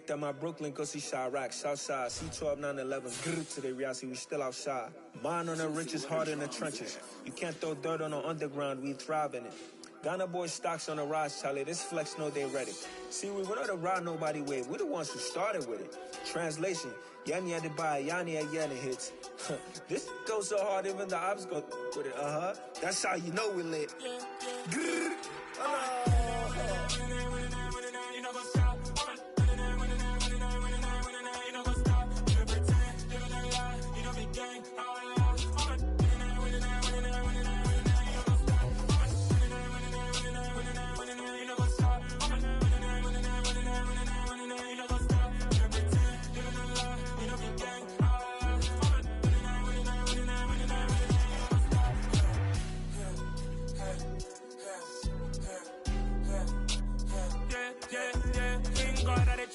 that my Brooklyn go see Chirac, Southside, C12, 911, grrr to the reality, we still outside. Mine on the riches, hard in the trenches. You can't throw dirt on the underground, we thrive in it. Ghana boys stocks on the rise, Charlie, this flex know they ready. See, we don't ride nobody with, we're the ones who started with it. Translation, Yani had to buy, Yani had Yanni hits. This goes so hard, even the ops go with it, That's how you know we lit. Grrr.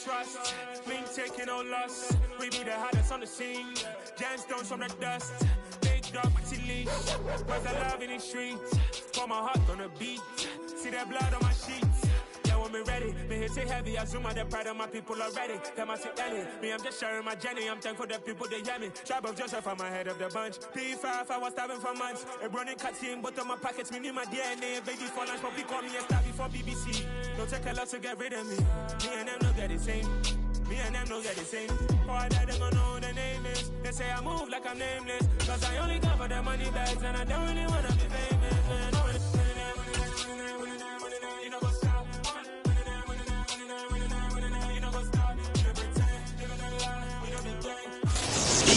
Trust, we ain't taking no loss. We be the hottest on the scene. Gemstones from the dust. Big dog, pretty leash. Where's the love in the streets? Pour my heart on the beat. See that blood on my sheets. Yeah, when me ready, me hit it heavy. I zoom out the pride of my people already. Them I see Ellie. Me, I'm just sharing my journey. I'm thankful the people they hear me. Tribe of Joseph, I'm ahead of the bunch. P5, I was starving for months. A running cut in both of my pockets. Me need my DNA. Baby for lunch, but we call me a star before BBC. Don't take a lot to get rid of me. Me and them don't get the same. Me and them don't get the same. Boy, that them don't know who the name is. They say I move like I'm nameless. Cause I only come for the money bags. And I don't really wanna be famous, man.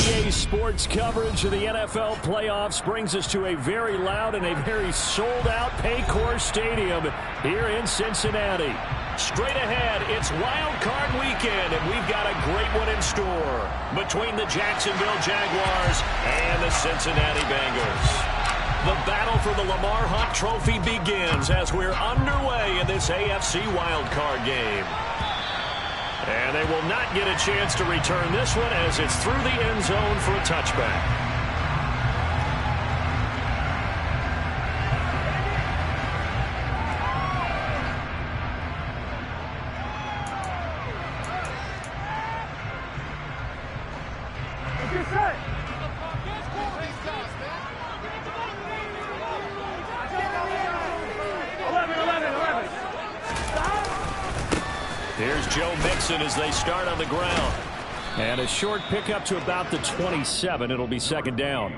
EA Sports coverage of the NFL playoffs brings us to a very loud and a very sold-out Paycor Stadium here in Cincinnati. Straight ahead, it's Wild Card Weekend, and we've got a great one in store between the Jacksonville Jaguars and the Cincinnati Bengals. The battle for the Lamar Hunt Trophy begins as we're underway in this AFC Wild Card game. And they will not get a chance to return this one as it's through the end zone for a touchback. Here's Joe Mixon as they start on the ground. And a short pickup to about the 27. It'll be second down.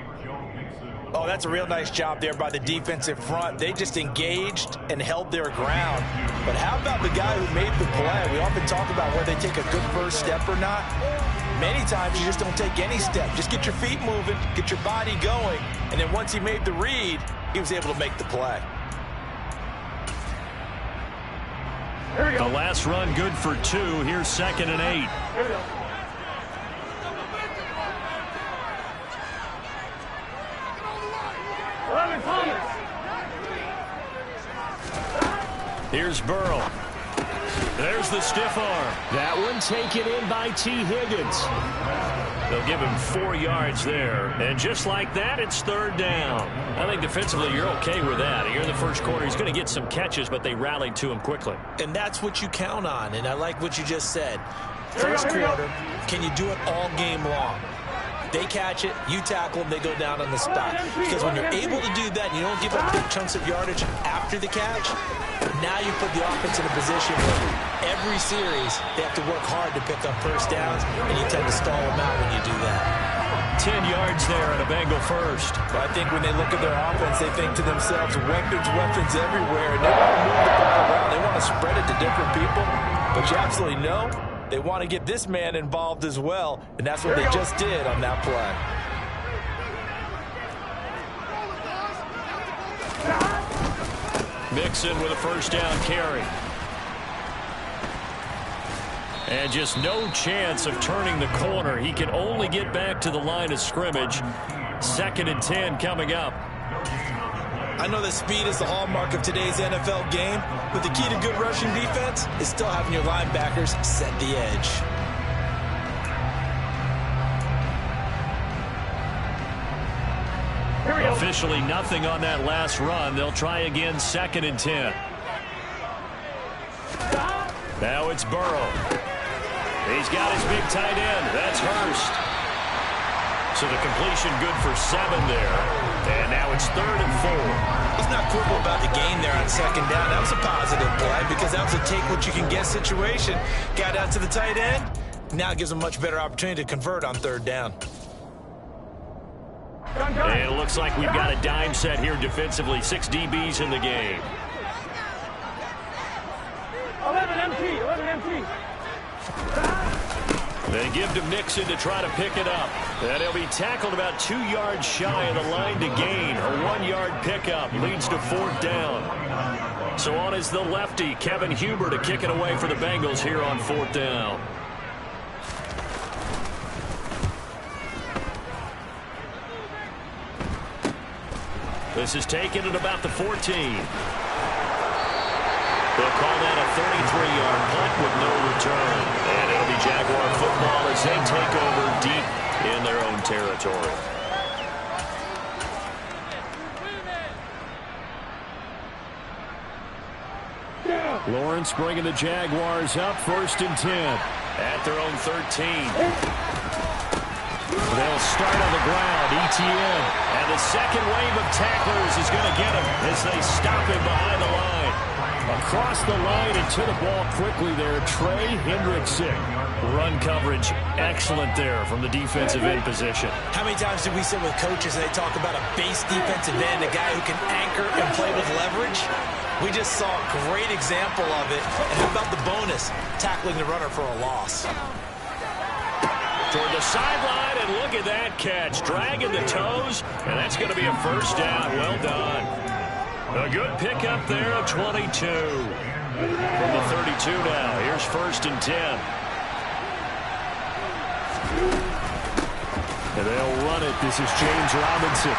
Oh, that's a real nice job there by the defensive front. They just engaged and held their ground. But how about the guy who made the play? We often talk about whether they take a good first step or not. Many times you just don't take any step. Just get your feet moving, get your body going. And then once he made the read, he was able to make the play. The last run good for 2. Here's 2nd and 8. Here's Burrow. There's the stiff arm. That one taken in by T. Higgins. They'll give him 4 yards there. And just like that, it's third down. I think defensively you're okay with that. Here in the first quarter, he's going to get some catches, but they rallied to him quickly. And that's what you count on, and I like what you just said. First quarter, can you do it all game long? They catch it, you tackle them, they go down on the spot. Because when you're able to do that, and you don't give up big chunks of yardage after the catch, now you put the offense in a position where every series they have to work hard to pick up first downs, and you tend to stall them out when you do that. 10 yards there and a Bengal first. But I think when they look at their offense, they think to themselves, weapons everywhere, and they want to move the ball around. They want to spread it to different people, but you absolutely know they want to get this man involved as well, and that's what they just did on that play. Mixon with a first down carry. And just no chance of turning the corner. He can only get back to the line of scrimmage. 2nd and 10 coming up. I know that speed is the hallmark of today's NFL game, but the key to good rushing defense is still having your linebackers set the edge. Officially nothing on that last run. They'll try again 2nd and 10. Now it's Burrow. He's got his big tight end. That's Hurst. So the completion good for 7 there. And now it's 3rd and 4. He's not quibble about the gain there on 2nd down. That was a positive play because that was a take-what-you-can-get situation. Got out to the tight end. Now it gives him a much better opportunity to convert on 3rd down. And it looks like we've got a dime set here defensively. 6 DBs in the game. 11 empty. They give to Mixon to try to pick it up. And he'll be tackled about 2 yards shy of the line to gain. A 1-yard pickup leads to 4th down. So on is the lefty, Kevin Huber, to kick it away for the Bengals here on 4th down. This is taken at about the 14. They'll call that a 33-yard punt with no return. And it'll be Jaguar football as they take over deep in their own territory. Lawrence bringing the Jaguars up, 1st and 10 at their own 13. They'll start on the ground, ETN. And the second wave of tacklers is going to get him as they stop him behind the line. Across the line and to the ball quickly there, Trey Hendrickson. Run coverage excellent there from the defensive end position. How many times do we sit with coaches and they talk about a base defensive end, a guy who can anchor and play with leverage? We just saw a great example of it. And how about the bonus, tackling the runner for a loss? Toward the sideline, and look at that catch. Dragging the toes, and that's going to be a 1st down. Well done. A good pickup there of 22. From the 32 now. Here's 1st and 10. And they'll run it. This is James Robinson.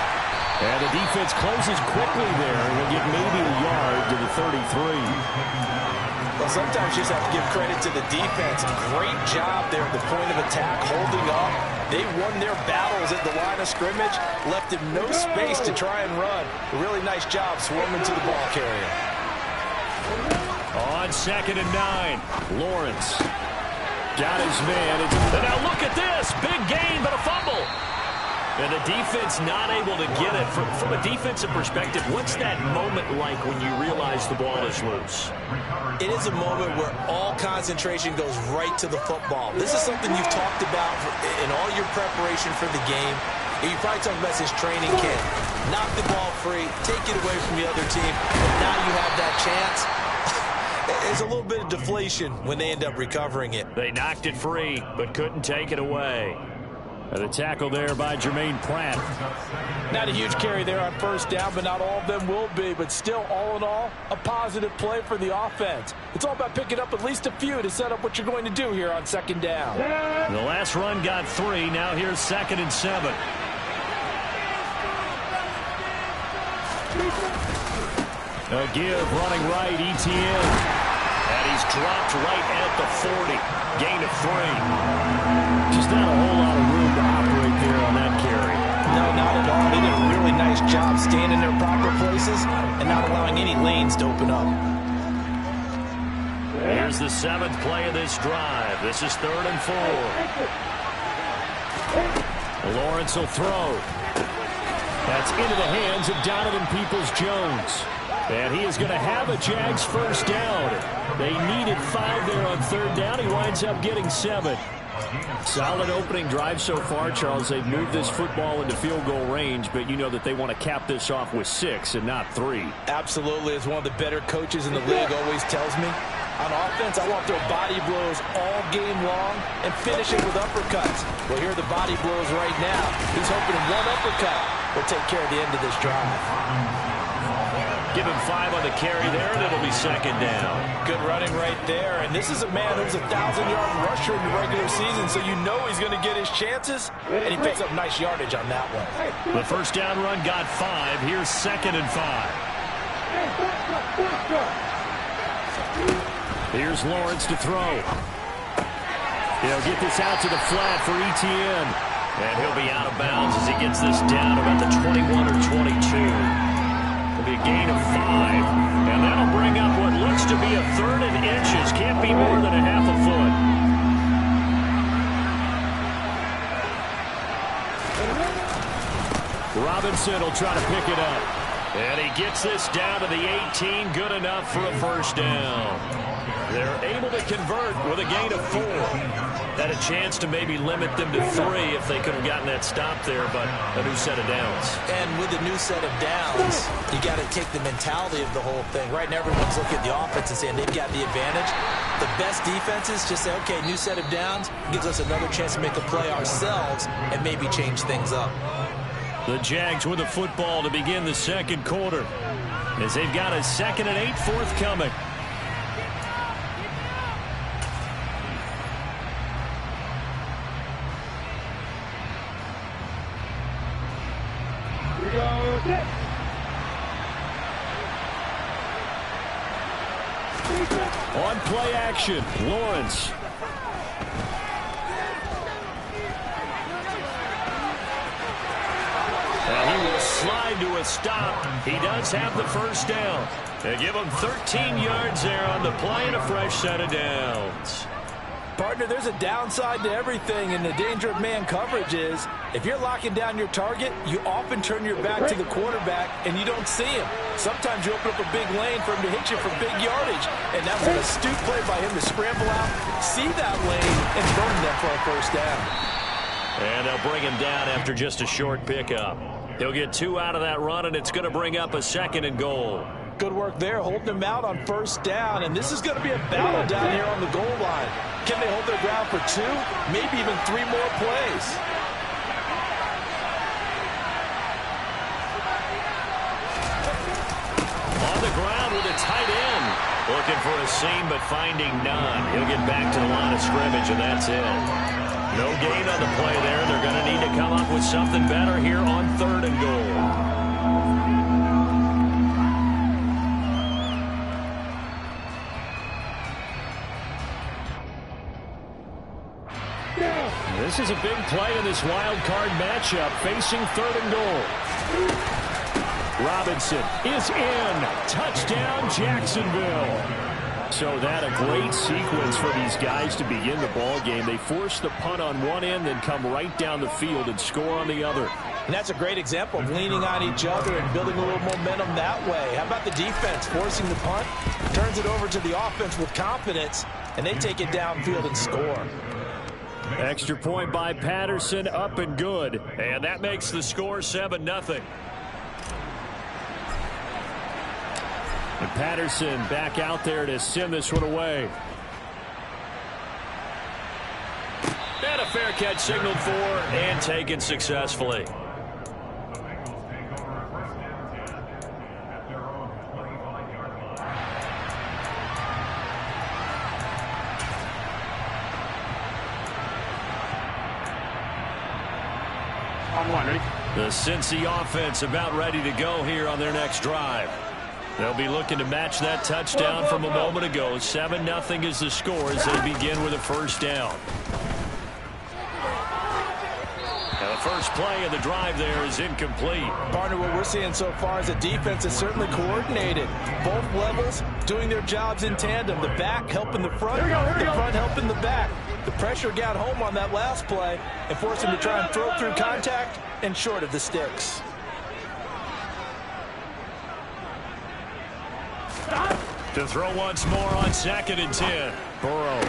And the defense closes quickly there. And we'll get maybe a yard to the 33. Well, sometimes you just have to give credit to the defense. Great job there at the point of attack, holding up. They won their battles at the line of scrimmage, left him no space to try and run. A really nice job swarming to the ball carrier. On 2nd and 9, Lawrence got his man. And now look at this. Big gain, but a fumble. And the defense not able to get it. From a defensive perspective, what's that moment like when you realize the ball is loose? It is a moment where all concentration goes right to the football. This is something you've talked about in all your preparation for the game. You probably talked about since training camp. Knock the ball free, take it away from the other team, and now you have that chance. There's a little bit of deflation when they end up recovering it. They knocked it free, but couldn't take it away. And a tackle there by Jermaine Pratt. Not a huge carry there on 1st down, but not all of them will be. But still, all in all, a positive play for the offense. It's all about picking up at least a few to set up what you're going to do here on 2nd down. The last run got 3. Now here's 2nd and 7. A give running right, ETN. And he's dropped right at the 40. Gain of 3. Just not a whole lot of room to operate there on that carry. No, not at all. They did a really nice job staying in their proper places and not allowing any lanes to open up. Here's the 7th play of this drive. This is 3rd and 4. Lawrence will throw. That's into the hands of Donovan Peoples-Jones. And he is going to have a Jags 1st down. They needed 5 there on 3rd down. He winds up getting 7. Solid opening drive so far, Charles. They've moved this football into field goal range, but you know that they want to cap this off with 6 and not 3. Absolutely. As one of the better coaches in the league always tells me, on offense, I want their body blows all game long and finish it with uppercuts. Well, here are the body blows right now. He's hoping one uppercut will take care of the end of this drive. Give him 5 on the carry there, and it'll be 2nd down. Good running right there. And this is a man who's a 1,000-yard rusher in the regular season, so you know he's going to get his chances, and he picks up nice yardage on that one. The 1st down run got 5. Here's 2nd and 5. Here's Lawrence to throw. He'll get this out to the flat for ETN. And he'll be out of bounds as he gets this down about the 21 or 22. It'll be a gain of 5. And that'll bring up what looks to be a 3rd and inches. Can't be more than a half a foot. Robinson will try to pick it up. And he gets this down to the 18. Good enough for a first down. They're able to convert with a gain of 4. Had a chance to maybe limit them to 3 if they could have gotten that stop there, but a new set of downs. And with a new set of downs, you got to take the mentality of the whole thing. Right now, everyone's looking at the offense and saying they've got the advantage. The best defenses just say, okay, new set of downs gives us another chance to make a play ourselves and maybe change things up. The Jags with the football to begin the second quarter as they've got a 2nd and 8 forthcoming. On play action, Lawrence. And he will slide to a stop. He does have the first down. They give him 13 yards there on the play and a fresh set of downs. Partner, there's a downside to everything, and the danger of man coverage is if you're locking down your target, you often turn your back to the quarterback and you don't see him. Sometimes you open up a big lane for him to hit you for big yardage, and that's an astute play by him to scramble out, see that lane, and burn them for a first down. And they'll bring him down after just a short pickup. He'll get 2 out of that run, and it's going to bring up a 2nd and goal. Good work there, holding him out on first down, and this is going to be a battle down here on the goal line. Can they hold their ground for 2, maybe even 3 more plays? On the ground with a tight end. Looking for a seam, but finding none. He'll get back to the line of scrimmage, and that's it. No gain on the play there. They're going to need to come up with something better here on 3rd and goal. This is a big play in this wild card matchup, facing 3rd and goal. Robinson is in. Touchdown, Jacksonville. So that a great sequence for these guys to begin the ball game. They force the punt on one end, then come right down the field and score on the other. And that's a great example of leaning on each other and building a little momentum that way. How about the defense forcing the punt? Turns it over to the offense with confidence, and they take it downfield and score. Extra point by Patterson, up and good. And that makes the score 7-0. And Patterson back out there to send this one away. And a fair catch signaled for and taken successfully. The Cincy offense about ready to go here on their next drive. They'll be looking to match that touchdown from a moment ago. 7-0 is the score as they begin with a first down. Now the first play of the drive there is incomplete. Partner, what we're seeing so far is the defense is certainly coordinated. Both levels doing their jobs in tandem. The back helping the front, the front helping the back. The pressure got home on that last play and forced him to try and throw through contact and short of the sticks. To throw once more on 2nd and 10. Burrow.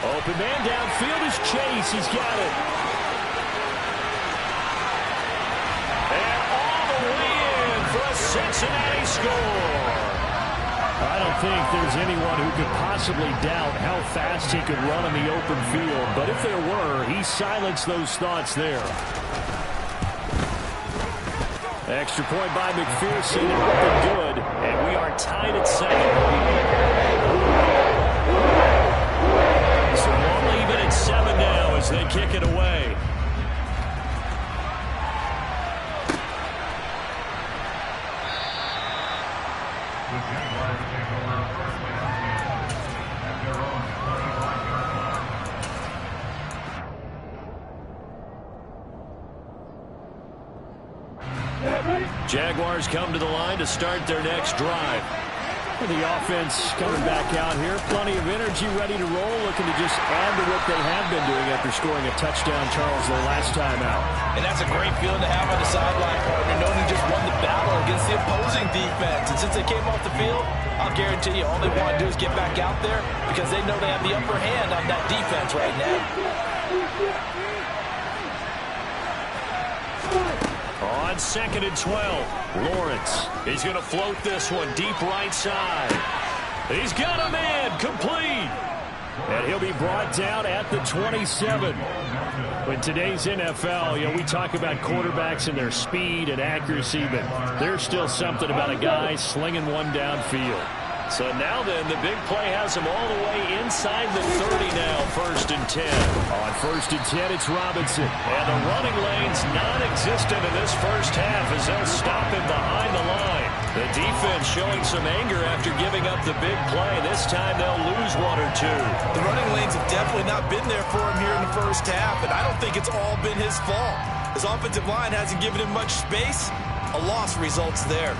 Open man downfield is Chase. He's got it. And all the way in for a Cincinnati score. I don't think there's anyone who could possibly doubt how fast he could run in the open field. But if there were, he silenced those thoughts there. Extra point by McPherson, up and good, and we are tied at 7. So we'll leave it at 7 now as they kick it away. Jaguars come to the line to start their next drive. The offense coming back out here. Plenty of energy, ready to roll, looking to just add to what they have been doing after scoring a touchdown, Charles, their last time out. And that's a great feeling to have on the sideline, partner, knowing you just won the battle against the opposing defense. And since they came off the field, I'll guarantee you all they want to do is get back out there because they know they have the upper hand on that defense right now. On 2nd and 12, Lawrence. He's going to float this one deep right side. He's got him in, complete. And he'll be brought down at the 27. In today's NFL, we talk about quarterbacks and their speed and accuracy, but there's still something about a guy slinging one downfield. So now then, the big play has him all the way inside the 30 now, 1st and 10. On 1st and 10, it's Robinson. And the running lane's non-existent in this first half as they'll stop him behind the line. The defense showing some anger after giving up the big play. This time they'll lose one or two. The running lanes have definitely not been there for him here in the first half, and I don't think it's all been his fault. His offensive line hasn't given him much space. A loss results there.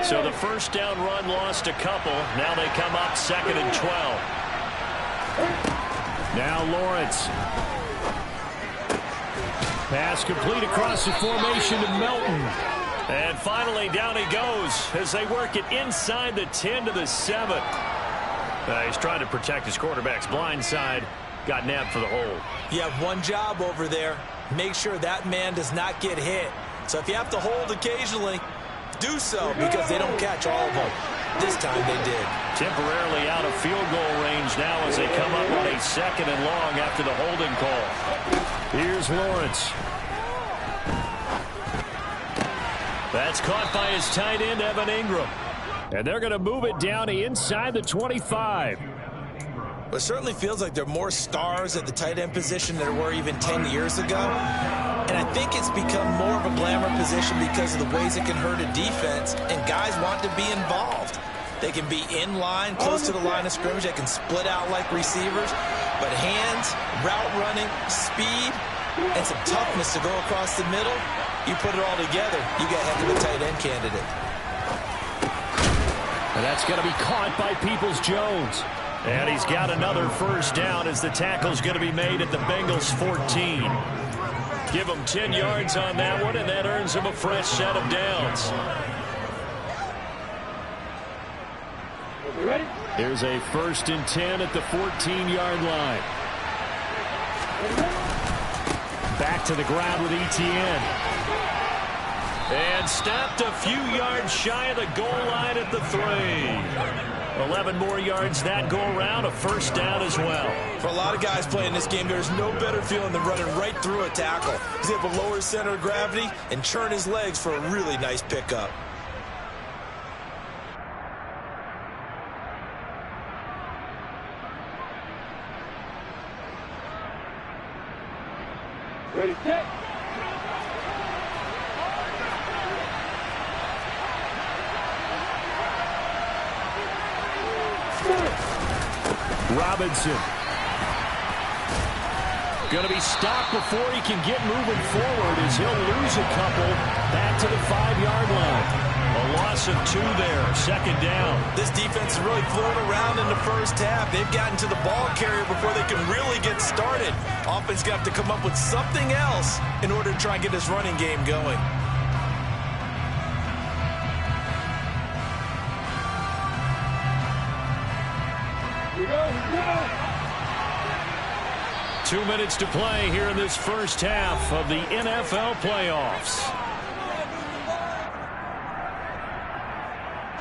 So the first down run lost a couple. Now they come up 2nd and 12. Now Lawrence. Pass complete across the formation to Melton. And finally down he goes as they work it inside the 10 to the 7. He's trying to protect his quarterback's blind side. Got nabbed for the hold. You have one job over there. Make sure that man does not get hit. So if you have to hold occasionally, do so because they don't catch all of them. This time they did. Temporarily out of field goal range now as they come up on a 2nd and long after the holding call. Here's Lawrence. That's caught by his tight end, Evan Ingram. And they're going to move it down inside the 25. Well, it certainly feels like there are more stars at the tight end position than there were even 10 years ago. And I think it's become more of a glamour position because of the ways it can hurt a defense, and guys want to be involved. They can be in line, close to the line of scrimmage. They can split out like receivers. But hands, route running, speed, and some toughness to go across the middle, you put it all together, you get heck of a tight end candidate. And that's going to be caught by Peoples-Jones. And he's got another first down as the tackle's going to be made at the Bengals 14. Give him 10 yards on that one, and that earns him a fresh set of downs. Here's a 1st and 10 at the 14-yard line. Back to the ground with Etienne. And stopped a few yards shy of the goal line at the 3. 11 more yards that go around, a first down as well. For a lot of guys playing this game, there's no better feeling than running right through a tackle. He's able to lower his center of gravity and turn his legs for a really nice pickup. Ready, set. Robinson. Going to be stopped before he can get moving forward as he'll lose a couple back to the 5-yard line. A loss of 2 there, 2nd down. This defense is really floating around in the first half. They've gotten to the ball carrier before they can really get started. Offense got to come up with something else in order to try and get this running game going. Here we go. 2 minutes to play here in this first half of the NFL playoffs.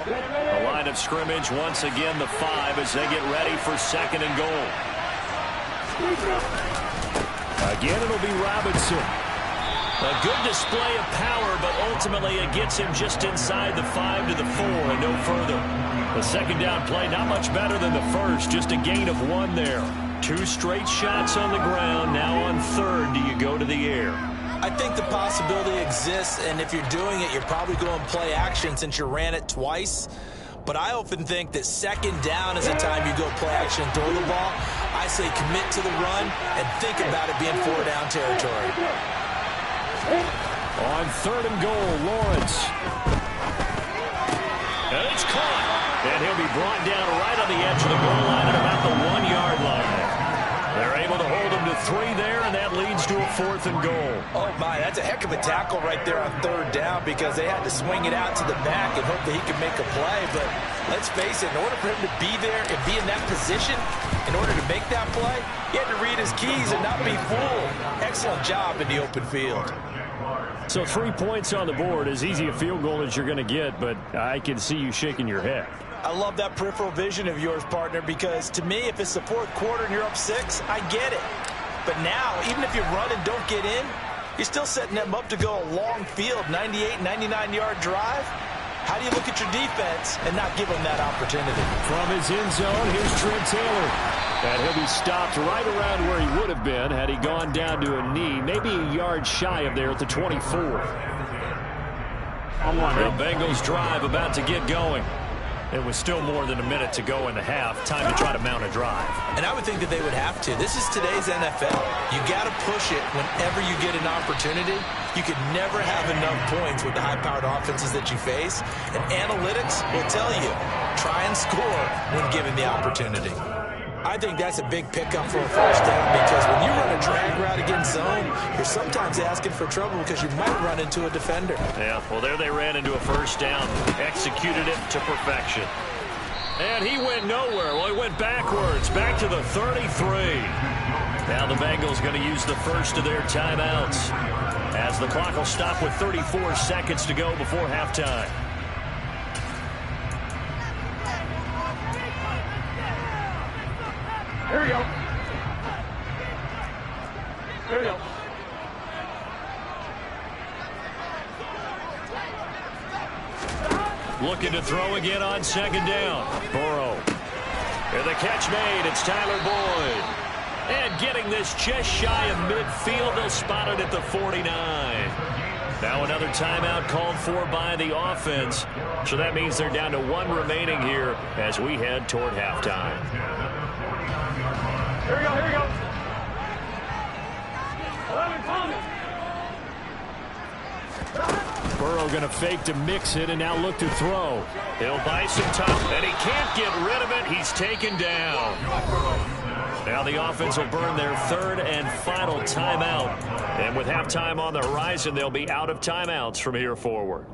The line of scrimmage, once again, the 5 as they get ready for 2nd and goal. Again, it'll be Robinson. A good display of power, but ultimately it gets him just inside the 5 to the 4 and no further. The 2nd down play, not much better than the first, just a gain of 1 there. 2 straight shots on the ground. Now on 3rd, do you go to the air? I think the possibility exists, and if you're doing it, you're probably going play action since you ran it twice. But I often think that second down is the time you go play action and throw the ball. I say commit to the run and think about it being 4-down territory. On 3rd and goal, Lawrence. And it's caught. And he'll be brought down right on the edge of the goal line at about the 1-yard line. They're able to hold him to 3 there, and that leads to a 4th and goal. Oh, my, that's a heck of a tackle right there on 3rd down because they had to swing it out to the back and hope that he could make a play. But let's face it, in order for him to be there and be in that position, in order to make that play, he had to read his keys and not be fooled. Excellent job in the open field. So 3 points on the board, as easy a field goal as you're going to get, but I can see you shaking your head. I love that peripheral vision of yours, partner, because to me, if it's the 4th quarter and you're up 6, I get it. But now, even if you run and don't get in, you're still setting them up to go a long field, 98, 99-yard drive. How do you look at your defense and not give them that opportunity? From his end zone, here's Trent Taylor. And he'll be stopped right around where he would have been had he gone down to a knee, maybe a yard shy of there at the 24. The Bengals drive about to get going. It was still more than a minute to go in the half. Time to try to mount a drive. And I would think that they would have to. This is today's NFL. You got to push it whenever you get an opportunity. You could never have enough points with the high-powered offenses that you face. And analytics will tell you, try and score when given the opportunity. I think that's a big pickup for a 1st down because when you run a drag route against zone, you're sometimes asking for trouble because you might run into a defender. Yeah, well, there they ran into a 1st down. Executed it to perfection. And he went nowhere. Well, he went backwards, back to the 33. Now the Bengals going to use the first of their timeouts as the clock will stop with 34 seconds to go before halftime. Here we go. Here we go. Looking to throw again on 2nd down. Burrow. And the catch made. It's Tyler Boyd. And getting this just shy of midfield. They'll spot it at the 49. Now another timeout called for by the offense. So that means they're down to 1 remaining here as we head toward halftime. Here we go, here we go. 11, Thomas. Burrow going to fake to mix it and now look to throw. He'll buy some time, and he can't get rid of it. He's taken down. Now the offense will burn their 3rd and final timeout. And with halftime on the horizon, they'll be out of timeouts from here forward.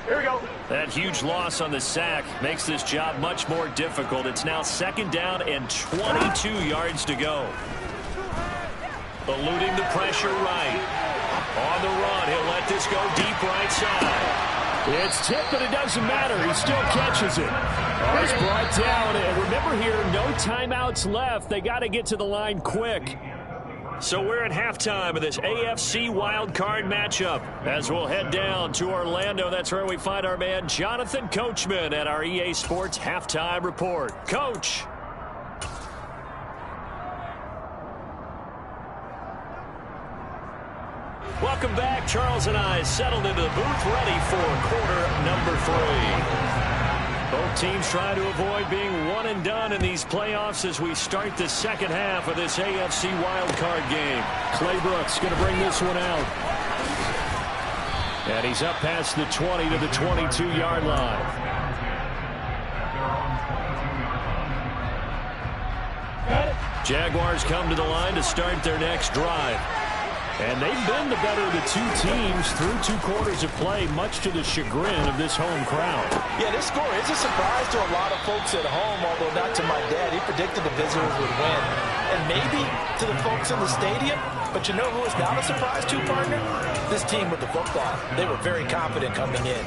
Here we go. That huge loss on the sack makes this job much more difficult. It's now 2nd down and 22 yards to go. Eluding the pressure right. On the run, he'll let this go deep right side. It's tipped, but it doesn't matter. He still catches it. Oh, it's brought down. And remember here, no timeouts left. They got to get to the line quick. So we're at halftime of this AFC wildcard matchup as we'll head down to Orlando. That's where we find our man Jonathan Coachman at our EA Sports Halftime Report. Coach. Welcome back. Charles and I settled into the booth ready for quarter number 3. Both teams try to avoid being one and done in these playoffs as we start the 2nd half of this AFC wildcard game. Clay Brooks going to bring this one out. And he's up past the 20 to the 22-yard line. Jaguars come to the line to start their next drive. And they've been the better of the 2 teams through 2 quarters of play, much to the chagrin of this home crowd. Yeah, this score is a surprise to a lot of folks at home, although not to my dad. He predicted the visitors would win. And maybe to the folks in the stadium, but you know who is not a surprise to, partner? This team with the football. They were very confident coming in.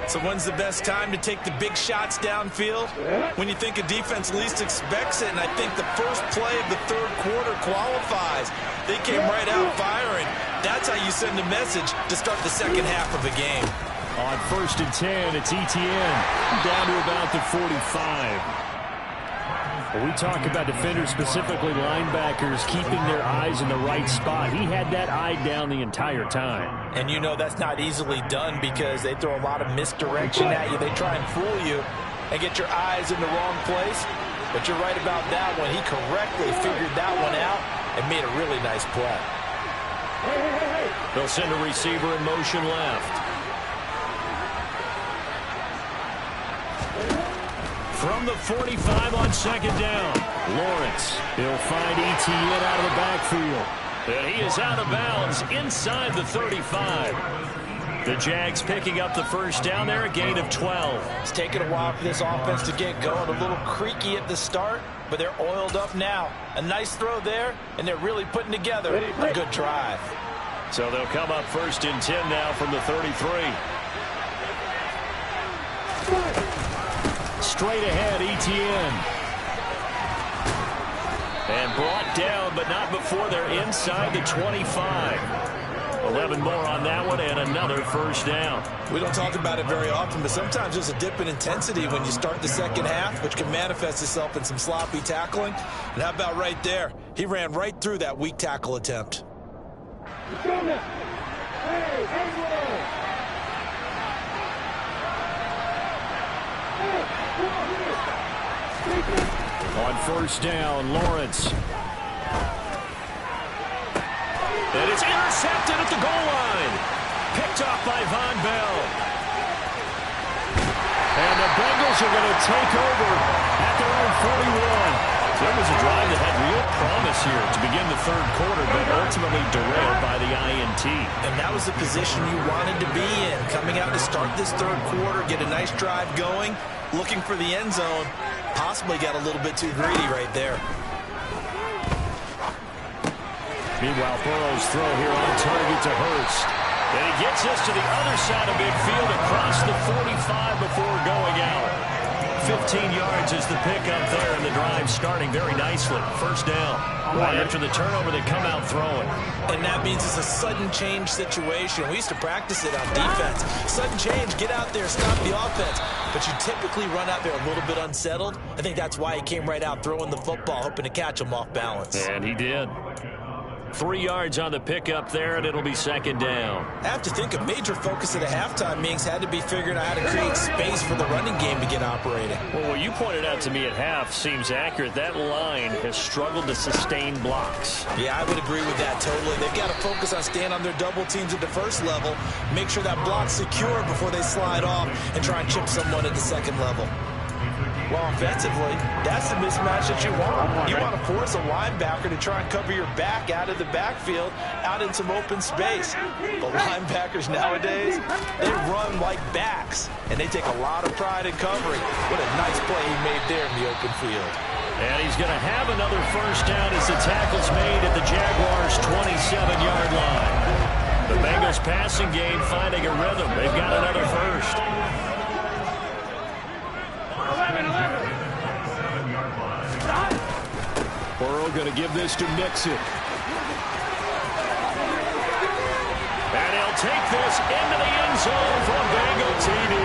So when's the best time to take the big shots downfield? When you think a defense least expects it, and I think the first play of the 3rd quarter qualifies. They came right out firing. That's how you send a message to start the 2nd half of a game. On 1st and 10, it's Etienne down to about the 45. When we talk about defenders, specifically linebackers, keeping their eyes in the right spot, he had that eye down the entire time. And you know that's not easily done because they throw a lot of misdirection at you. They try and fool you and get your eyes in the wrong place. But you're right about that one. He correctly figured that one out and made a really nice play. They'll send a receiver in motion left. From the 45 on second down, Lawrence. He'll find Etienne out of the backfield. And he is out of bounds inside the 35. The Jags picking up the first down there, a gain of 12. It's taken a while for this offense to get going. A little creaky at the start, but they're oiled up now. A nice throw there, and they're really putting together a good drive. So they'll come up first and 10 now from the 33. Straight ahead, Etienne. And brought down, but not before they're inside the 25. 11 more on that one, and another first down. We don't talk about it very often, but sometimes there's a dip in intensity when you start the second half, which can manifest itself in some sloppy tackling. And how about right there? He ran right through that weak tackle attempt. On first down, Lawrence. And it's intercepted at the goal line. Picked off by Von Bell. And the Bengals are going to take over at their own 41. There was a drive that had real promise here to begin the third quarter, but ultimately derailed by the INT. And that was the position you wanted to be in. Coming out to start this third quarter, get a nice drive going, looking for the end zone. Possibly got a little bit too greedy right there. Meanwhile, Burrow's throw here on target to Hurst. And he gets us to the other side of midfield across the 45 before going out. 15 yards is the pickup there, and the drive starting very nicely. First down. Right after the turnover, they come out throwing. And that means it's a sudden change situation. We used to practice it on defense. Sudden change, get out there, stop the offense. But you typically run out there a little bit unsettled. I think that's why he came right out throwing the football, hoping to catch him off balance. And he did. 3 yards on the pickup there, and it'll be second down. I have to think a major focus of the halftime meetings had to be figuring out how to create space for the running game to get operating. Well, what you pointed out to me at half seems accurate. That line has struggled to sustain blocks. Yeah, I would agree with that totally. They've got to focus on staying on their double teams at the first level, make sure that block's secure before they slide off and try and chip someone at the second level. Well, offensively, that's the mismatch that you want. You want to force a linebacker to try and cover your back out of the backfield, out in some open space. But linebackers nowadays, they run like backs, and they take a lot of pride in covering. What a nice play he made there in the open field. And he's going to have another first down as the tackle's made at the Jaguars' 27-yard line. The Bengals passing game finding a rhythm. They've got another first. Burrow going to give this to Mixon. And he'll take this into the end zone for a Bengal TD.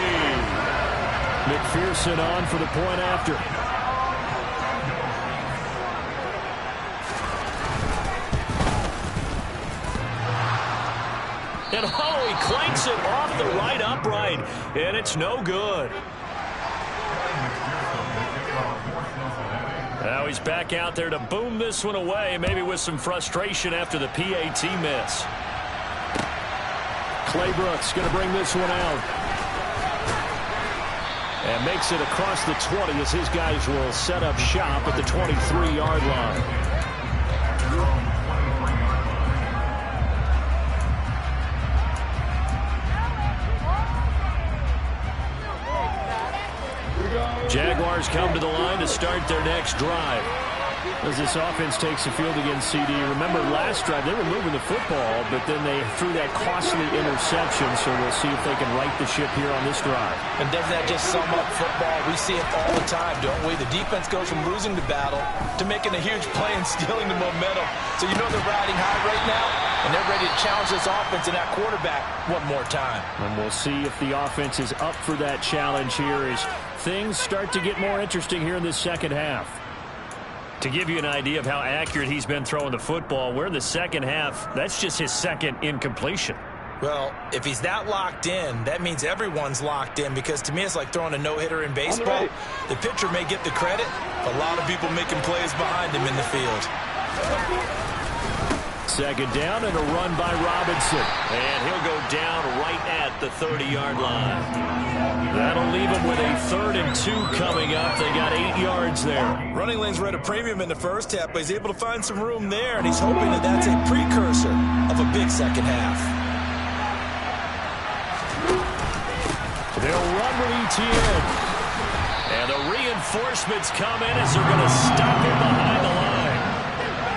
McPherson on for the point after. And oh, he clanks it off the right upright, and it's no good. Now he's back out there to boom this one away, maybe with some frustration after the PAT miss. Clay Brooks going to bring this one out. And makes it across the 20 as his guys will set up shop at the 23-yard line. Jaguars come to the line to start their next drive. As this offense takes the field against CD. Remember last drive, they were moving the football, but then they threw that costly interception, so we'll see if they can right the ship here on this drive. And doesn't that just sum up football? We see it all the time, don't we? The defense goes from losing the battle to making a huge play and stealing the momentum. So you know they're riding high right now, and they're ready to challenge this offense and that quarterback one more time. And we'll see if the offense is up for that challenge here as things start to get more interesting here in this second half. To give you an idea of how accurate he's been throwing the football, we're in the second half. That's just his second incompletion. Well, if he's that locked in, that means everyone's locked in, because to me it's like throwing a no-hitter in baseball. The pitcher may get the credit, but a lot of people making plays behind him in the field. Second down and a run by Robinson. And he'll go down right at the 30-yard line. That'll leave him with a 3rd and 2 coming up. They got 8 yards there. Running lanes were at a premium in the first half, but he's able to find some room there, and he's hoping that that's a precursor of a big second half. They'll run with Etienne. And the reinforcements come in as they're going to stop him behind the line.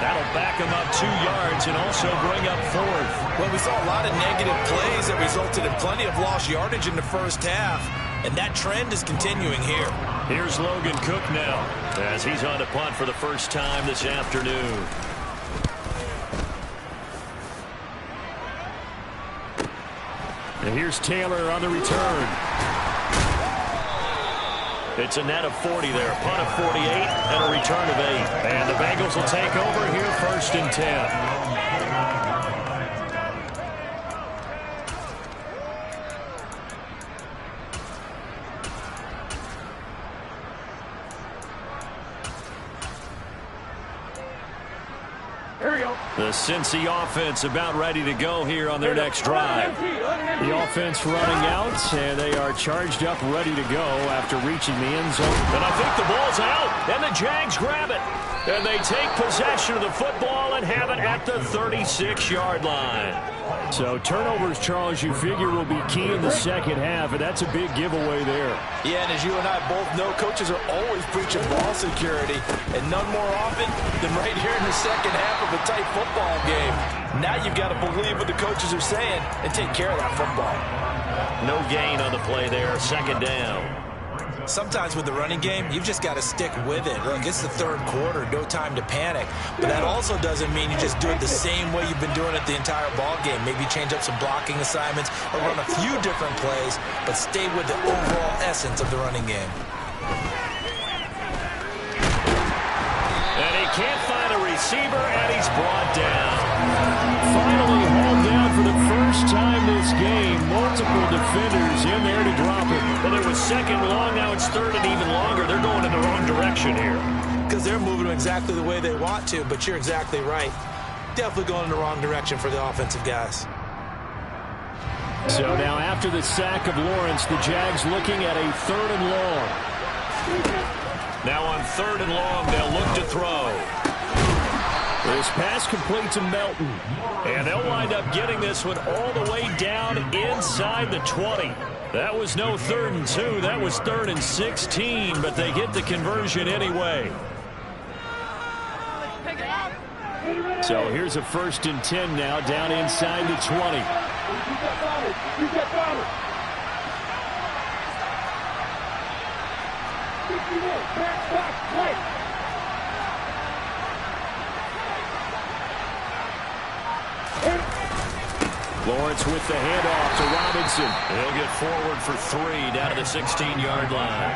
That'll back him up 2 yards and also bring up 4th. Well, we saw a lot of negative plays that resulted in plenty of lost yardage in the first half, and that trend is continuing here. Here's Logan Cook now as he's on to punt for the first time this afternoon. And here's Taylor on the return. It's a net of 40 there. Punt of 48 and a return of 8. And the Bengals will take over here 1st and 10. The Cincy offense about ready to go here on their next drive. The offense running out, and they are charged up, ready to go after reaching the end zone. And I think the ball's out, and the Jags grab it. And they take possession of the football and have it at the 36-yard line. So turnovers, Charles, you figure will be key in the second half, and that's a big giveaway there. Yeah, and as you and I both know, coaches are always preaching ball security, and none more often than right here in the second half of a tight football game. Now you've got to believe what the coaches are saying and take care of that football. No gain on the play there, 2nd down. Sometimes with the running game, you've just got to stick with it. Look, it's the 3rd quarter, no time to panic. But that also doesn't mean you just do it the same way you've been doing it the entire ball game. Maybe change up some blocking assignments or run a few different plays, but stay with the overall essence of the running game. And he can't find a receiver, and he's brought down. Finally hauled down for the first time this game. Multiple defenders in there to drop him. Well, it was 2nd and long. Now it's 3rd and even longer. They're going in the wrong direction here. Because they're moving exactly the way they want to, but you're exactly right. Definitely going in the wrong direction for the offensive guys. So now after the sack of Lawrence, the Jags looking at a 3rd and long. Now on 3rd and long, they'll look to throw. This pass complete to Melton. And they'll wind up getting this one all the way down inside the 20. That was no 3rd and 2. That was 3rd and 16, but they get the conversion anyway. So here's a 1st and 10 now down inside the 20. Lawrence with the handoff to Robinson. He'll get forward for 3 down to the 16-yard line.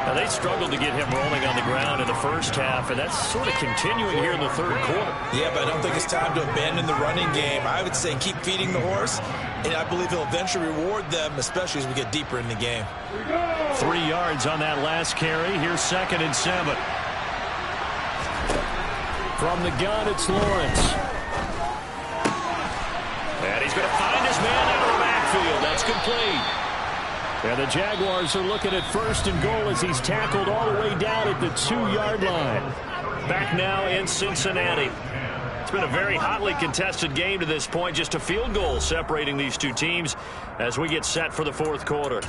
Now, they struggled to get him rolling on the ground in the first half, and that's sort of continuing here in the 3rd quarter. Yeah, but I don't think it's time to abandon the running game. I would say keep feeding the horse, and I believe he'll eventually reward them, especially as we get deeper in the game. 3 yards on that last carry. Here's 2nd and 7. From the gun, it's Lawrence. And he's going to find his man out of the backfield. That's complete. And the Jaguars are looking at 1st and goal as he's tackled all the way down at the 2-yard line. Back now in Cincinnati. It's been a very hotly contested game to this point. Just a field goal separating these two teams as we get set for the 4th quarter.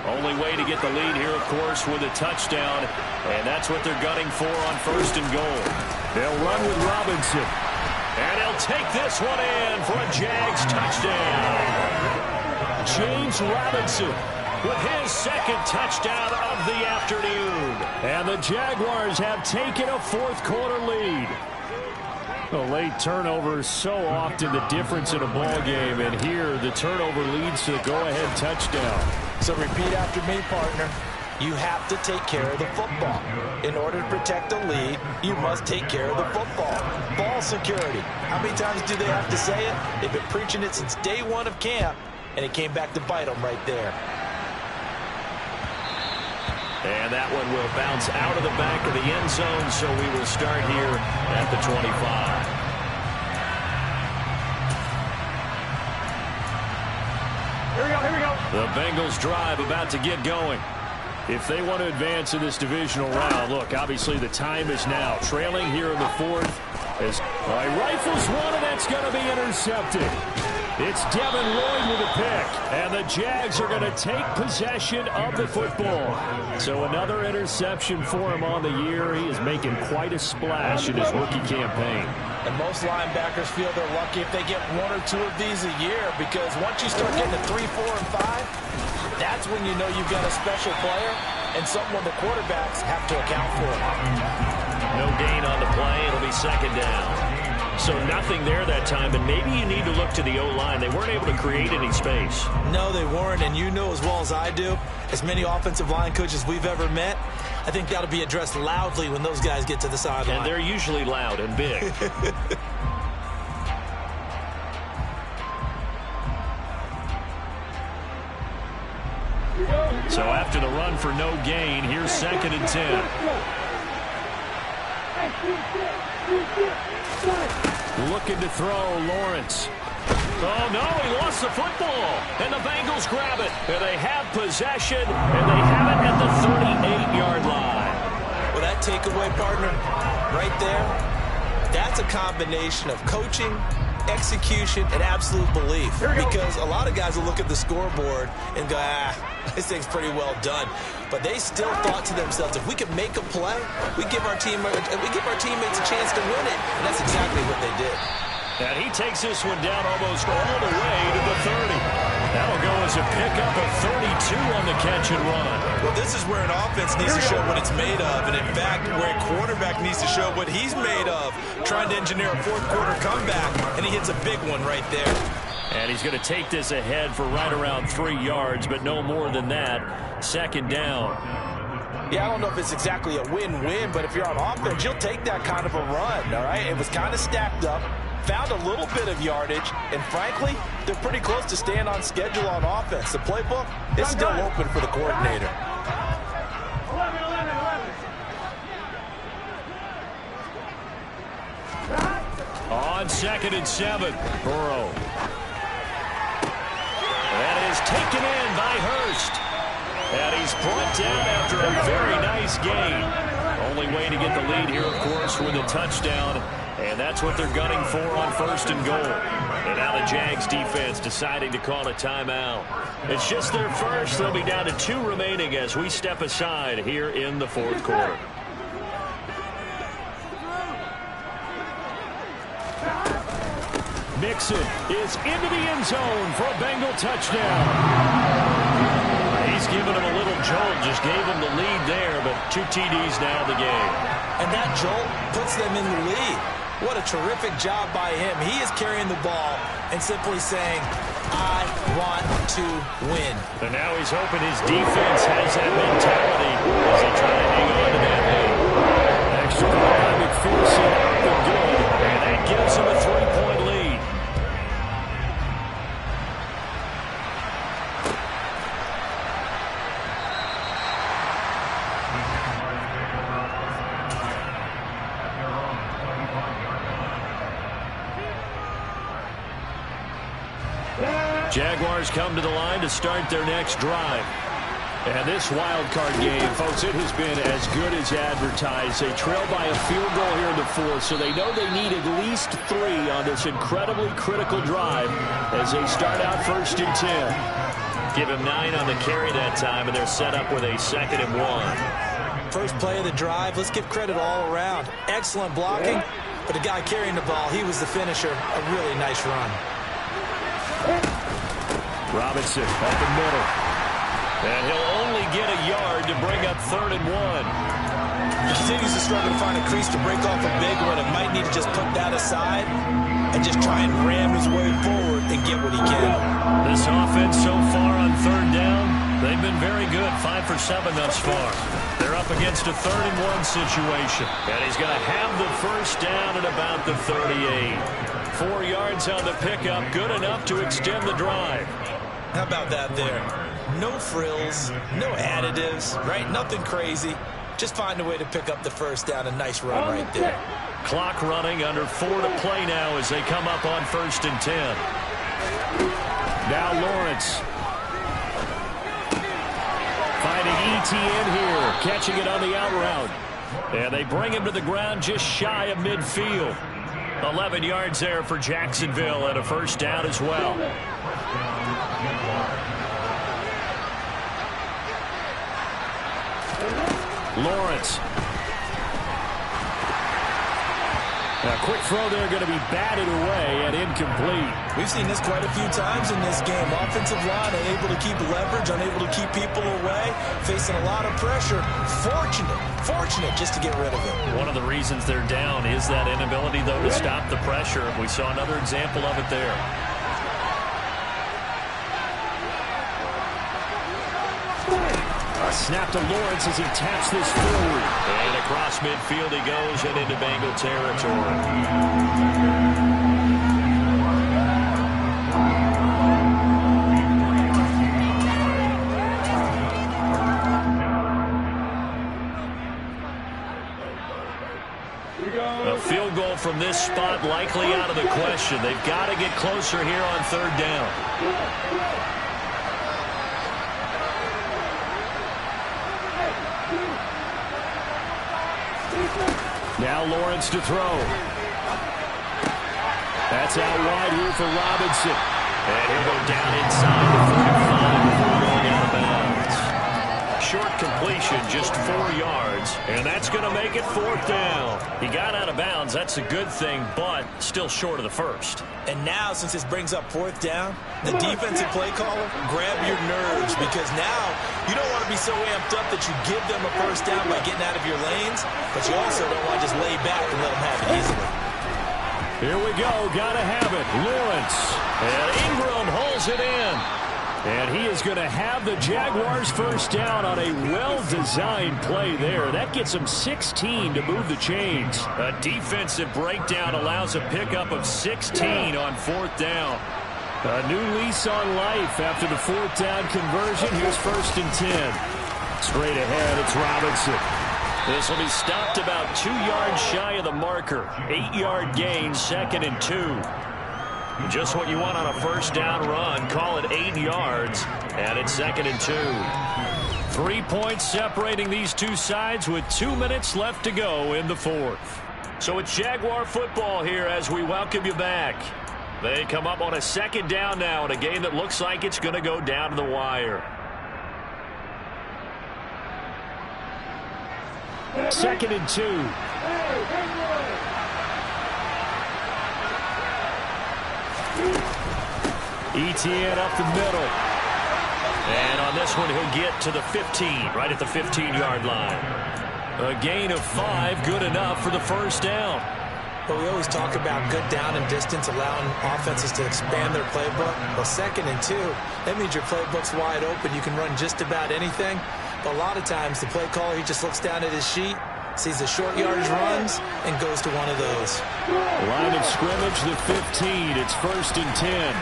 Only way to get the lead here, of course, with a touchdown. And that's what they're gunning for on 1st and goal. They'll run with Robinson. And he'll take this one in for a Jags touchdown. James Robinson with his 2nd touchdown of the afternoon. And the Jaguars have taken a 4th quarter lead. A late turnover is so often the difference in a ball game, and here the turnover leads to the go-ahead touchdown. So repeat after me, partner. You have to take care of the football. In order to protect the lead, you must take care of the football. Ball security. How many times do they have to say it? They've been preaching it since day one of camp, and it came back to bite them right there. And that one will bounce out of the back of the end zone, so we will start here at the 25. Here we go, here we go. The Bengals drive about to get going. If they want to advance in this divisional round, look, obviously the time is now. Trailing here in the fourth. As rifles one, and that's going to be intercepted. It's Devin Lloyd with a pick, and the Jags are going to take possession of the football. So another interception for him on the year. He is making quite a splash in his rookie campaign. And most linebackers feel they're lucky if they get one or two of these a year, because once you start getting to 3, 4, and 5, that's when you know you've got a special player and someone the quarterbacks have to account for. No gain on the play. It'll be second down. So nothing there that time, and maybe you need to look to the O-line. They weren't able to create any space. No, they weren't, and you know as well as I do, as many offensive line coaches we've ever met, I think that'll be addressed loudly when those guys get to the sideline. And they're usually loud and big. So after the run for no gain, here's 2nd and 10. Looking to throw, Lawrence. Oh, no, he lost the football. And the Bengals grab it. And they have possession, and they have it at the 38-yard line. Well, that takeaway, partner, right there, that's a combination of coaching, execution, and absolute belief. Because a lot of guys will look at the scoreboard and go, this thing's pretty well done. But they still thought to themselves, if we can make a play, we give our teammates a chance to win it. And that's exactly what they did. And he takes this one down almost all the way to the 30. That'll go as a pickup of 32 on the catch and run. Well, this is where an offense needs to show what it's made of. And in fact, where a quarterback needs to show what he's made of, trying to engineer a fourth-quarter comeback. And he hits a big one right there. And he's going to take this ahead for right around 3 yards, but no more than that. 2nd down. Yeah, I don't know if it's exactly a win-win, but if you're on offense, you'll take that kind of a run, all right? It was kind of stacked up, found a little bit of yardage, and frankly, they're pretty close to staying on schedule on offense. The playbook is still open for the coordinator. 11. On 2nd and 7, Burrow. That is taken in by Hurst. And he's brought down after a very nice gain. Only way to get the lead here, of course, with a touchdown. And that's what they're gunning for on 1st and goal. And now the Jags defense deciding to call a timeout. It's just their first. They'll be down to 2 remaining as we step aside here in the 4th quarter. Mixon is into the end zone for a Bengal touchdown. He's given him a little jolt, just gave him the lead there, but 2 TDs now in the game. And that jolt puts them in the lead. What a terrific job by him. He is carrying the ball and simply saying, I want to win. And now he's hoping his defense has that mentality as they try to hang on to that lead. Extra point by McPherson, they're good, and that gives him a 3-point lead. Jaguars come to the line to start their next drive. And this wild card game, folks, it has been as good as advertised. They trail by a field goal here in the 4th, so they know they need at least 3 on this incredibly critical drive as they start out 1st and 10. Give him 9 on the carry that time, and they're set up with a 2nd and 1. First play of the drive, let's give credit all around. Excellent blocking, but the guy carrying the ball, he was the finisher. A really nice run. Robinson up the middle. And he'll only get a yard to bring up 3rd and 1. He continues to struggle to find a crease to break off a big one and might need to just put that aside and just try and ram his way forward and get what he can. This offense so far on 3rd down, They've been very good, 5 for 7 thus far. They're up against a 3rd-and-1 situation. And he's going to have the first down at about the 38. 4 yards on the pickup, good enough to extend the drive. How about that there? No frills, no additives, right? Nothing crazy. Just find a way to pick up the first down. A nice run right there. Clock running, under 4 to play now as they come up on 1st and 10. Now Lawrence. Finding ETN here, catching it on the out route. And they bring him to the ground just shy of midfield. 11 yards there for Jacksonville and a first down as well. Lawrence. A quick throw there, going to be batted away and incomplete. We've seen this quite a few times in this game. Offensive line unable to keep leverage, unable to keep people away, facing a lot of pressure. Fortunate just to get rid of it. One of the reasons they're down is that inability, though, to stop the pressure. We saw another example of it there. A snap to Lawrence as he taps this forward. And across midfield he goes and into Bengal territory. A field goal from this spot likely out of the question. They've got to get closer here on 3rd down. Now Lawrence to throw. That's out wide here for Robinson. And he'll go down inside the 45 before going out of bounds. Short completion, just 4 yards. And that's going to make it 4th down. He got out of bounds. That's a good thing, but still short of the first. And now, since this brings up 4th down, the defensive play caller, grab your nerves, because now you don't want to be so amped up that you give them a first down by getting out of your lanes, but you also don't want to just lay back and let them have it easily. Here we go. Got to have it. Lawrence. And Ingram holds it in. And he is going to have the Jaguars first down on a well-designed play there. That gets him 16 to move the chains. A defensive breakdown allows a pickup of 16 on 4th down. A new lease on life after the 4th down conversion. Here's 1st and 10. Straight ahead, it's Robinson. This will be stopped about 2 yards shy of the marker. 8-yard gain, 2nd and 2. Just what you want on a first down run. Call it 8 yards, and it's 2nd and 2. 3 points separating these two sides with 2 minutes left to go in the 4th. So it's Jaguar football here as we welcome you back. They come up on a 2nd down now in a game that looks like it's going to go down to the wire. 2nd and 2. ETN up the middle. And on this one, he'll get to the 15, right at the 15-yard line. A gain of 5, good enough for the first down. But we always talk about good down and distance, allowing offenses to expand their playbook. Well, 2nd and 2, that means your playbook's wide open. You can run just about anything. But a lot of times, the play caller, he just looks down at his sheet, sees the short yardage runs, and goes to one of those. Line of scrimmage, the 15. It's 1st and 10.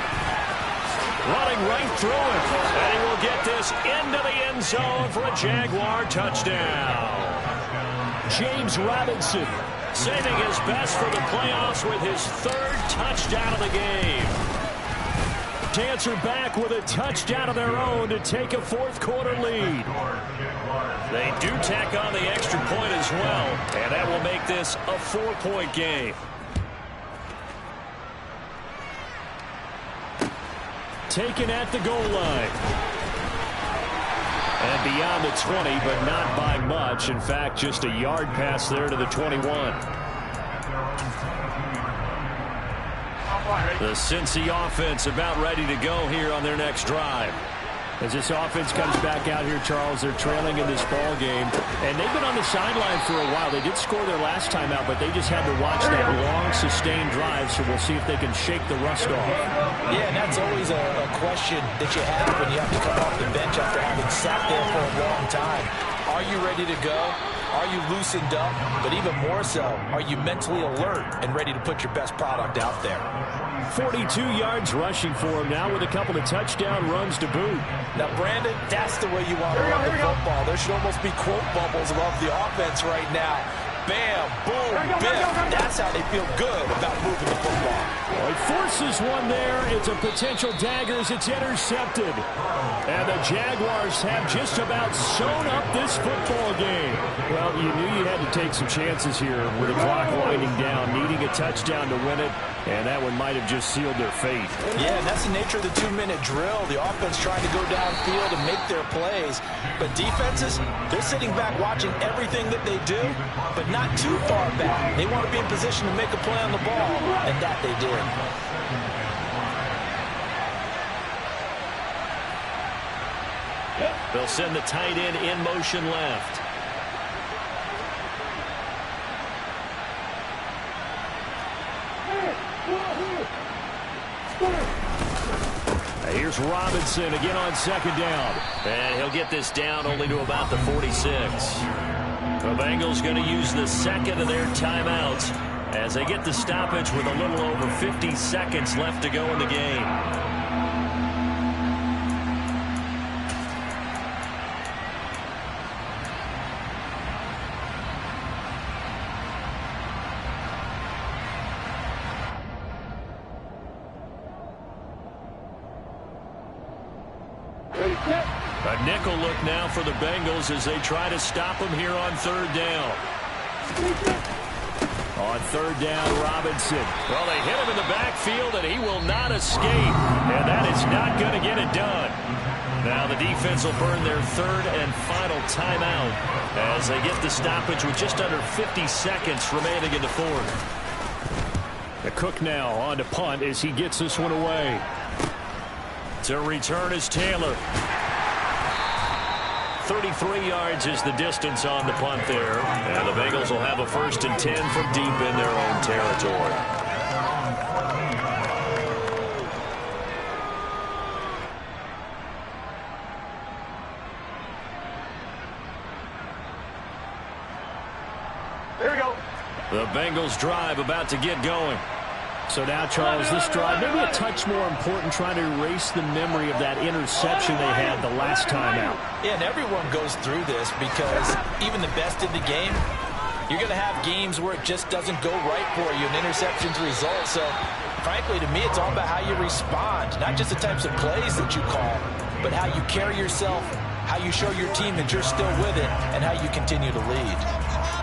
Running right through it. And he will get this into the end zone for a Jaguar touchdown. James Robinson saving his best for the playoffs with his 3rd touchdown of the game. To answer back with a touchdown of their own to take a 4th quarter lead. They do tack on the extra point as well, and that will make this a 4-point game. Taken at the goal line. And beyond the 20, but not by much. In fact, just a yard pass there to the 21. The Cincy offense about ready to go here on their next drive. As this offense comes back out here, Charles, they're trailing in this ball game. And they've been on the sideline for a while. They did score their last time out, but they just had to watch that long, sustained drive. So we'll see if they can shake the rust off. Yeah, and that's always a question that you have when you have to come off the bench after having sat there for a long time. Are you ready to go? Are you loosened up? But even more so, are you mentally alert and ready to put your best product out there? 42 yards rushing for him now with a couple of touchdown runs to boot. Now, Brandon, that's the way you want to run the football. There should almost be quote bubbles above the offense right now. Bam, boom, biff. That's how they feel good about moving the football. Well, he forces one there. It's a potential dagger as it's intercepted. And the Jaguars have just about sewn up this football game. Well, you knew you had to take some chances here with the clock winding down, needing a touchdown to win it, and that one might have just sealed their fate. Yeah, and that's the nature of the 2-minute drill. The offense trying to go downfield and make their plays. But defenses, they're sitting back watching everything that they do, but not too far back. They want to be in position to make a play on the ball, and that they did. They'll send the tight end in motion left. Here's Robinson again on second down. And he'll get this down only to about the 46. The Bengals going to use the second of their timeouts as they get the stoppage with a little over 50 seconds left to go in the game. A nickel look now for the Bengals as they try to stop him here on third down. On third down, Robinson. Well, they hit him in the backfield, and he will not escape. And that is not going to get it done. Now the defense will burn their third and final timeout as they get the stoppage with just under 50 seconds remaining in the fourth. The Cook now on to punt as he gets this one away. To return is Taylor. 33 yards is the distance on the punt there. And the Bengals will have a 1st and 10 from deep in their own territory. There we go. The Bengals drive about to get going. So now, Charles, this drive, maybe a touch more important, trying to erase the memory of that interception they had the last time out. Yeah, and everyone goes through this because even the best in the game, you're going to have games where it just doesn't go right for you, and interceptions result. So, frankly, to me, it's all about how you respond, not just the types of plays that you call, but how you carry yourself, how you show your team that you're still with it, and how you continue to lead.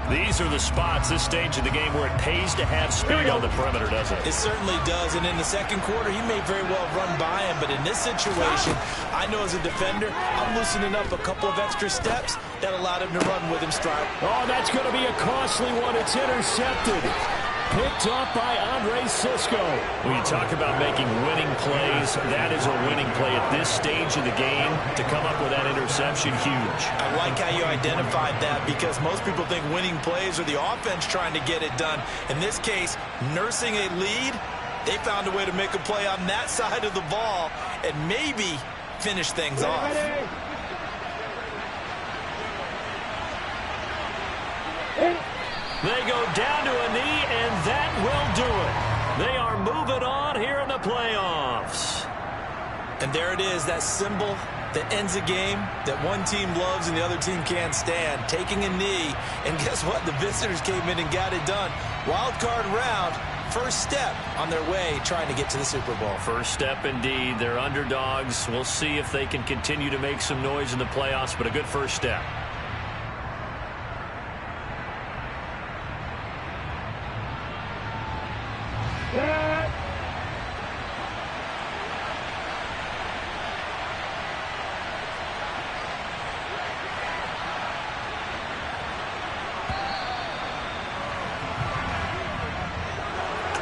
These are the spots, this stage of the game, where it pays to have speed on the perimeter, doesn't it? It certainly does, and in the second quarter, he may very well run by him, but in this situation, I know as a defender, I'm loosening up a couple of extra steps that allowed him to run with him stride. Oh, that's going to be a costly one. It's intercepted. Picked up by Andre Sisco. When you talk about making winning plays, that is a winning play at this stage of the game. To come up with that interception, huge. I like how you identified that because most people think winning plays are the offense trying to get it done. In this case, nursing a lead, they found a way to make a play on that side of the ball and maybe finish things off. They go down to a knee, and that will do it. They are moving on here in the playoffs. And there it is, that symbol that ends a game that one team loves and the other team can't stand, taking a knee. And guess what? The visitors came in and got it done. Wild card round, first step on their way trying to get to the Super Bowl. First step indeed. They're underdogs. We'll see if they can continue to make some noise in the playoffs, but a good first step.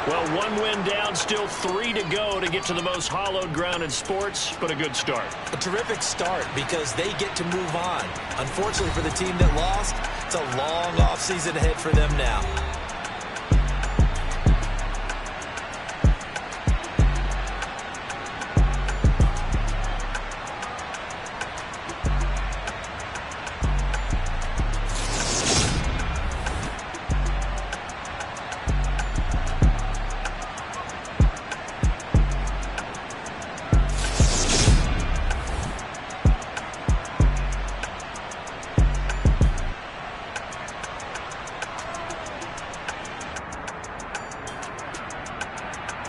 Well, one win down, still 3 to go to get to the most hallowed ground in sports, but a good start. A terrific start because they get to move on. Unfortunately for the team that lost, it's a long offseason ahead for them now.